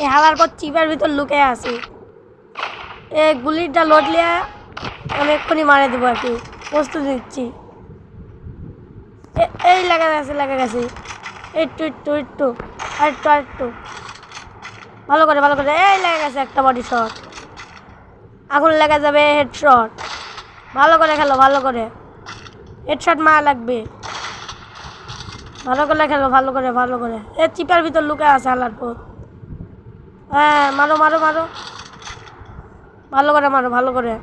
এই হালার পর চিপের ভিতর লুকে আছে। এই গুলিটা লটলিয়া আমি এক্ষুনি মারে দেবো আর কি, প্রস্তুতি নিচ্ছি। এই লাগা গেছে। একটু আরেকটু ভালো করে এই লেগে গেছে একটা বডি শট। আগুন লেগে যাবে, হেডশট। ভালো করে খেলো, হেডশট মারা লাগবে। ভালো করে এ চিপার ভিতর লুকে আছে হালার পর। হ্যাঁ মারো ভালো করে।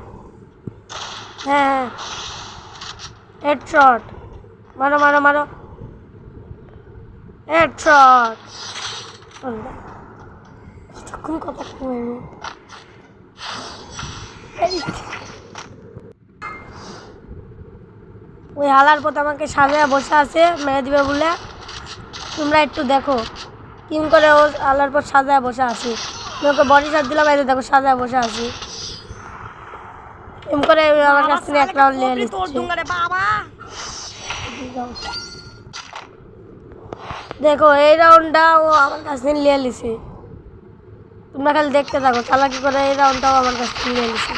হ্যাঁ হেডশট মারো হেডশট। কতক্ষণ ওই হালার পথ আমাকে সাজায় বসে আছে মেরে দিবে বলে। তোমরা একটু দেখো কিম করে ও হালার পর সাজায় বসে আছে। ওকে বডি শট দিলাম, এই দেখো সাজায় বসে আছি। এম করে আমার কাছ থেকে এক রাউন্ড নিয়ে নিচ্ছে। দেখো এই রাউন্ডটা ও আমার কাছ থেকে নিয়ে নিছে। তোমরা খালি দেখতে থাকো চালাকি করে এই রাউন্ডটাও আমার কাছ থেকে নিয়ে নিছে।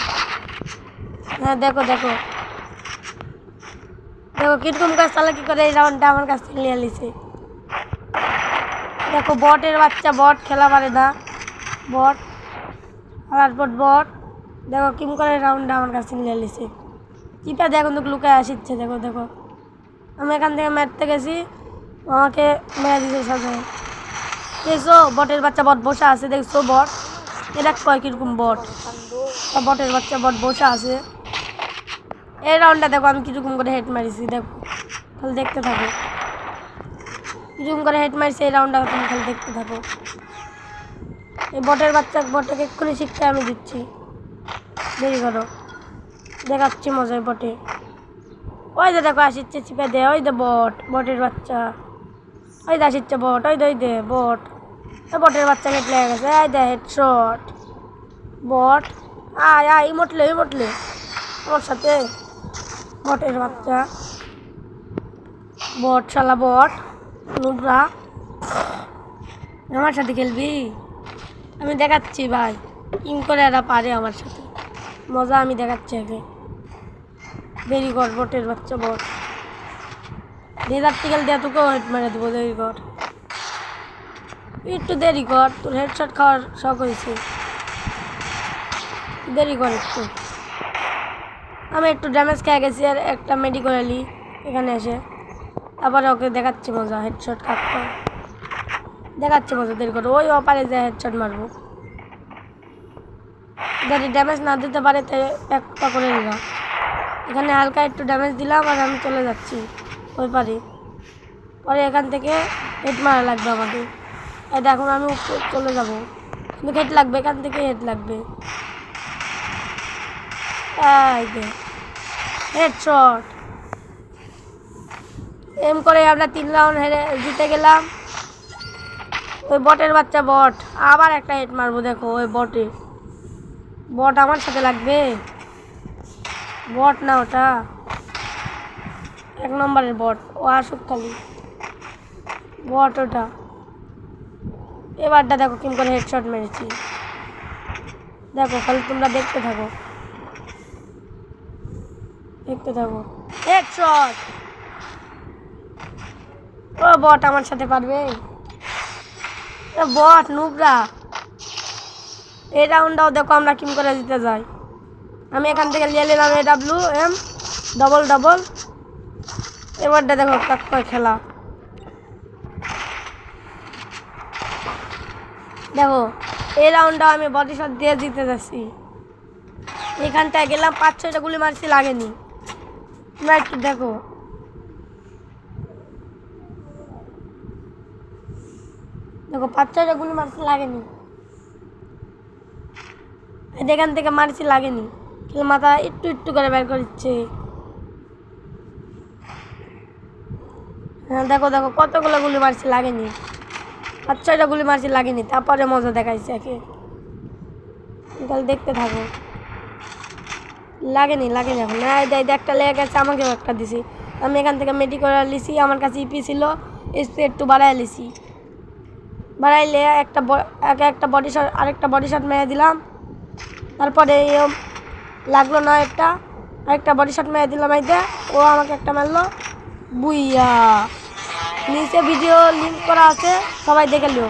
হ্যাঁ দেখো কিরকম কাজ চালাকি করে এই রাউন্ডটা আমার কাছ থেকে নিয়ে নিছে। দেখো বটের বাচ্চা, বট খেলা পারে না। বট বট দেখো কিম করে রাউন্ডটা আমার কাছ থেকে নিয়ে নিছে। চিপা দেখো তো লুকায় আসছে। দেখো আমি এখান থেকে মারতে গেছি, আমাকে মেরে দিছে সাথে। দেখছো বটের বাচ্চা বট বসে আছে, দেখছো বট এটা কয় কিরকম বটের বাচ্চা বট বসে আছে। এই রাউন্ডটা দেখো আমি কিরকম করে হেড মারিছি। দেখো খালি দেখতে থাকো কিরকম করে হেড মারিছি। এই রাউন্ডটা তুমি খালি দেখতে থাকো। এই বটের বটটাকে এক্ষুনি শিক্ষা আমি দিচ্ছি, দেরি করো, দেখাচ্ছি মজায় বটে। ওই যে দেখো আসিচ্ছে চিপে দে, ওই দে বটের বাচ্চা, ওই দে আসিচ্ছে বট, ওই দে বট। বটের বাচ্চা হেড লেগে গেছে, এই দে হেডশট। বট আয় ইমোটলে আমার সাথে। বটের বাচ্চা বট, শালা বট নুবরা, আমার সাথে খেলবি? আমি দেখাচ্ছি ভাই কিম করে এরা পারে আমার সাথে, মজা আমি দেখাচ্ছি আগে। দেরি কর বটের বাচ্চা বট, রেজার্টিক্যাল দেওয়া তোকেও হেড মেরে দেবো। দেরি কর, একটু দেরি কর, তোর হেডশট খাওয়ার শখ হয়েছে, দেরি কর একটু। আমি একটু ড্যামেজ খেয়ে গেছি আর একটা মেডিকেলি এখানে এসে, তারপরে ওকে দেখাচ্ছি মজা হেডশট খাওয়া, দেখাচ্ছি মজা। দেরি করো, ওই অপারে যায় হেডশট মারবো। যদি ড্যামেজ না দিতে পারে তাই একটা করে নিলাম। এখানে হালকা একটু ড্যামেজ দিলাম আর আমি চলে যাচ্ছি ওই পারে। পরে এখান থেকে হেড মারা লাগবে আমাকে। এটা এখন আমি চলে যাবো, কিন্তু হেড লাগবে, এখান থেকে হেড লাগবে। এই দে হেডশট। এম করে আমরা 3 রাউন্ড জিতে গেলাম। ওই বটের বাচ্চা বট আবার একটা হেড মারবো। দেখো ওই বট আমার সাথে লাগবে, বট না ওটা 1 নম্বরের বট, ও আসুক খালি বট ওটা। এবারটা দেখো কিম করে হেডশট মেরেছি। দেখো খালি তোমরা দেখতে থাকো হেডশট। ও বট আমার সাথে পারবে, বট নুবরা। এই রাউন্ডটাও দেখো আমরা কিম করে দিতে যাই। আমি এখান থেকে নিয়ে নিলাম AWM ডবল। এবারটা দেখো কাক খেলা, দেখো এই রাউন্ডটাও আমি বডি শট দিয়ে জিতে যাচ্ছি। এখানটায় গেলাম 5-6টা গুলি মারছি, লাগেনি। তোমরা একটু দেখো, দেখো 5-6টা গুলি মারছি, লাগেনি। এখান থেকে মারছি, লাগেনি, কিন্তু মাথা একটু করে বের করছে। হ্যাঁ দেখো কতগুলো গুলি মারছি, লাগেনি। 5-6টা গুলি মারছি, লাগেনি। তারপরে মজা দেখাইছে একে, তাহলে দেখতে থাকো। লাগেনি এখন। হ্যাঁ একটা লেগে গেছে, আমাকেও একটা দিছি। আমি এখান থেকে মেডি করে লিছি, আমার কাছে ইপি ছিল, একটু বাড়াই লিছি। বাড়াইলে একটা বডি শট আরেকটা বডি শট মেরে দিলাম। তারপরে লাগলো না আরেকটা বডি শট মেরে দিলাম। আইতে ও আমাকে একটা মারলো, বুইয়া। নিচে ভিডিও লিঙ্ক করা আছে, সবাই দেখে লিও।